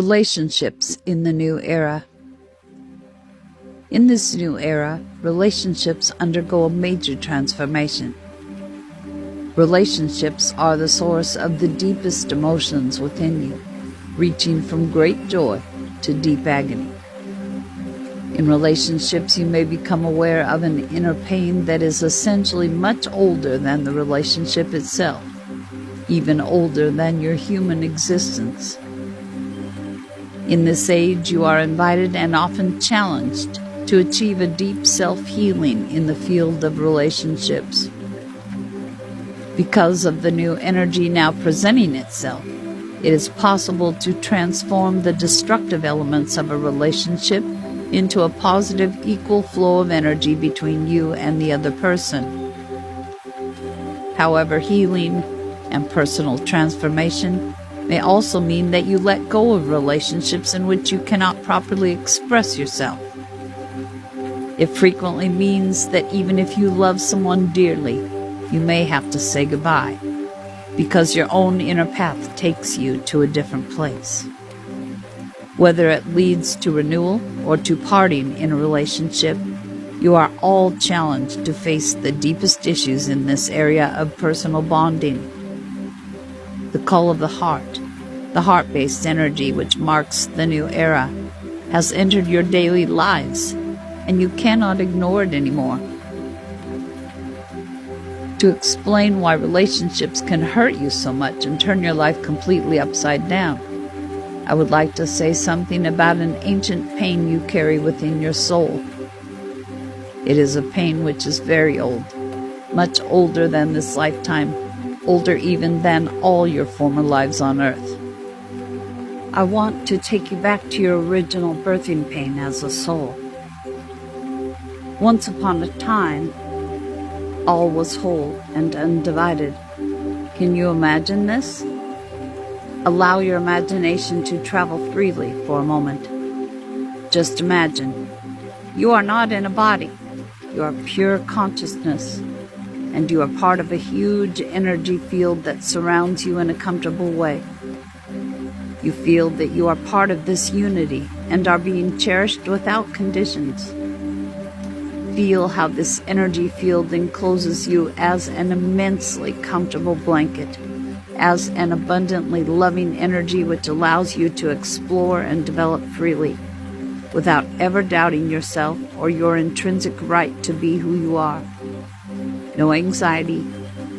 Relationships in the new era. In this new era, relationships undergo a major transformation. Relationships are the source of the deepest emotions within you, reaching from great joy to deep agony. In relationships, you may become aware of an inner pain that is essentially much older than the relationship itself, even older than your human existence. In this age, you are invited and often challenged to achieve a deep self-healing in the field of relationships. Because of the new energy now presenting itself, it is possible to transform the destructive elements of a relationship into a positive, equal flow of energy between you and the other person. However, healing and personal transformation may also mean that you let go of relationships in which you cannot properly express yourself. It frequently means that even if you love someone dearly, you may have to say goodbye, because your own inner path takes you to a different place. Whether it leads to renewal or to parting in a relationship, you are all challenged to face the deepest issues in this area of personal bonding. The call of the heart-based energy which marks the new era, has entered your daily lives, and you cannot ignore it anymore. To explain why relationships can hurt you so much and turn your life completely upside down, I would like to say something about an ancient pain you carry within your soul. It is a pain which is very old, much older than this lifetime, older even than all your former lives on earth. I want to take you back to your original birthing pain as a soul. Once upon a time, all was whole and undivided. Can you imagine this? Allow your imagination to travel freely for a moment. Just imagine. You are not in a body. You are pure consciousness, and you are part of a huge energy field that surrounds you in a comfortable way. You feel that you are part of this unity and are being cherished without conditions. Feel how this energy field encloses you as an immensely comfortable blanket, as an abundantly loving energy which allows you to explore and develop freely, without ever doubting yourself or your intrinsic right to be who you are. No anxiety,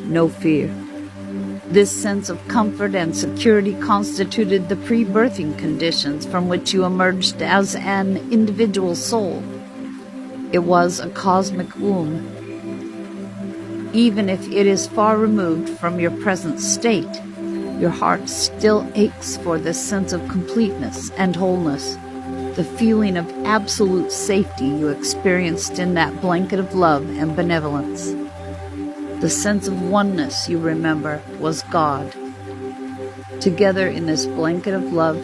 no fear. This sense of comfort and security constituted the pre-birthing conditions from which you emerged as an individual soul. It was a cosmic womb. Even if it is far removed from your present state, your heart still aches for this sense of completeness and wholeness, the feeling of absolute safety you experienced in that blanket of love and benevolence. The sense of oneness, you remember, was God. Together in this blanket of love,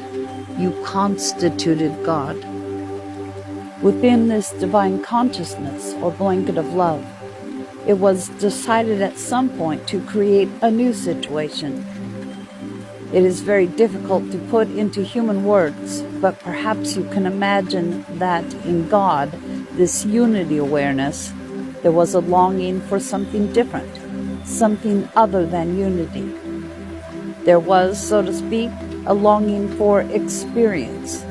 you constituted God. Within this divine consciousness, or blanket of love, it was decided at some point to create a new situation. It is very difficult to put into human words, but perhaps you can imagine that in God, this unity awareness, there was a longing for something different, something other than unity. There was, so to speak, a longing for experience.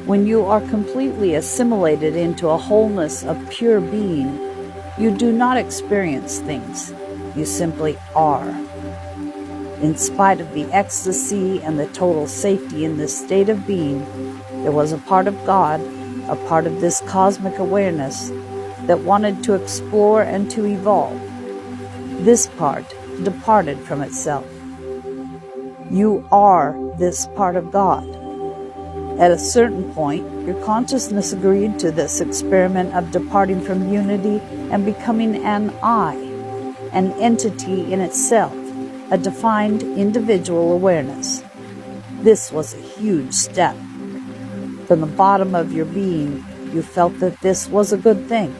When you are completely assimilated into a wholeness of pure being, you do not experience things, you simply are. In spite of the ecstasy and the total safety in this state of being, there was a part of God, a part of this cosmic awareness, that wanted to explore and to evolve. This part departed from itself. You are this part of God. At a certain point, your consciousness agreed to this experiment of departing from unity and becoming an I, an entity in itself, a defined individual awareness. This was a huge step. From the bottom of your being, you felt that this was a good thing.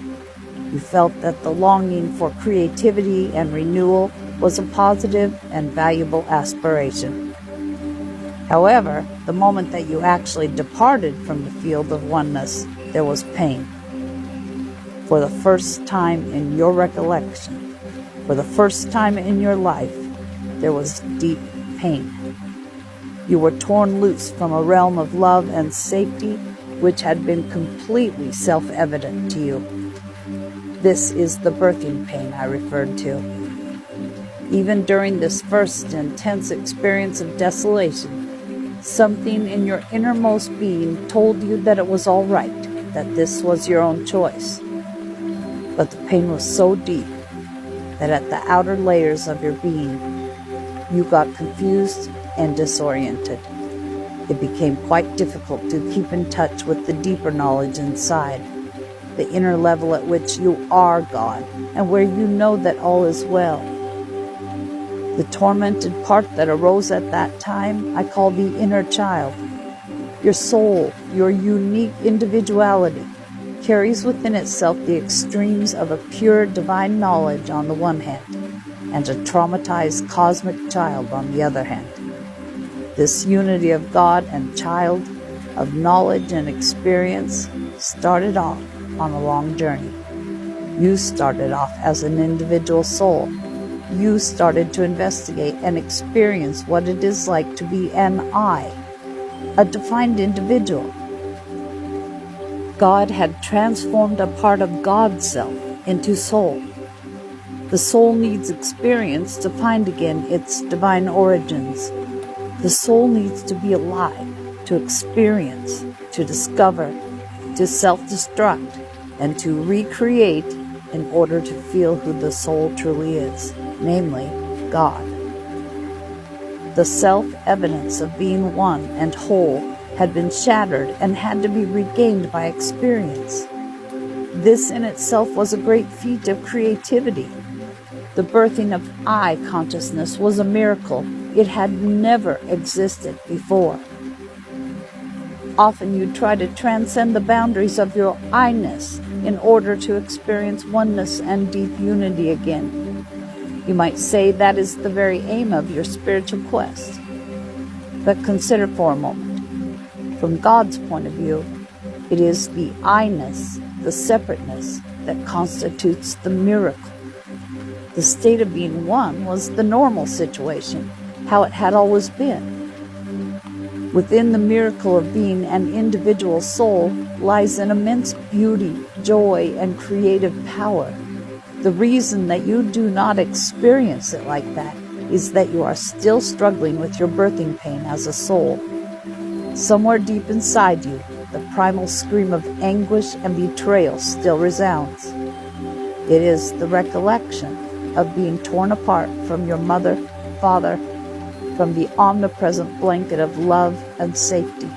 You felt that the longing for creativity and renewal was a positive and valuable aspiration. However, the moment that you actually departed from the field of oneness, there was pain. For the first time in your recollection, for the first time in your life, there was deep pain. You were torn loose from a realm of love and safety which had been completely self-evident to you. This is the birthing pain I referred to. Even during this first intense experience of desolation, something in your innermost being told you that it was all right, that this was your own choice. But the pain was so deep that at the outer layers of your being, you got confused and disoriented. It became quite difficult to keep in touch with the deeper knowledge inside, the inner level at which you are God, and where you know that all is well. The tormented part that arose at that time, I call the inner child. Your soul, your unique individuality, carries within itself the extremes of a pure divine knowledge on the one hand, and a traumatized cosmic child on the other hand. This unity of God and child, of knowledge and experience, started off on a long journey. You started off as an individual soul. You started to investigate and experience what it is like to be an I, a defined individual. God had transformed a part of God's self into soul. The soul needs experience to find again its divine origins. The soul needs to be alive, to experience, to discover, to self-destruct, and to recreate in order to feel who the soul truly is, namely, God. The self-evidence of being one and whole had been shattered and had to be regained by experience. This in itself was a great feat of creativity. The birthing of I consciousness was a miracle. It had never existed before. Often you try to transcend the boundaries of your I-ness in order to experience oneness and deep unity again. You might say that is the very aim of your spiritual quest. But consider for a moment. From God's point of view, it is the I-ness, the separateness, that constitutes the miracle. The state of being one was the normal situation, how it had always been. Within the miracle of being an individual soul lies an immense beauty, joy, and creative power. The reason that you do not experience it like that is that you are still struggling with your birthing pain as a soul. Somewhere deep inside you, the primal scream of anguish and betrayal still resounds. It is the recollection of being torn apart from your mother, father, from the omnipresent blanket of love and safety.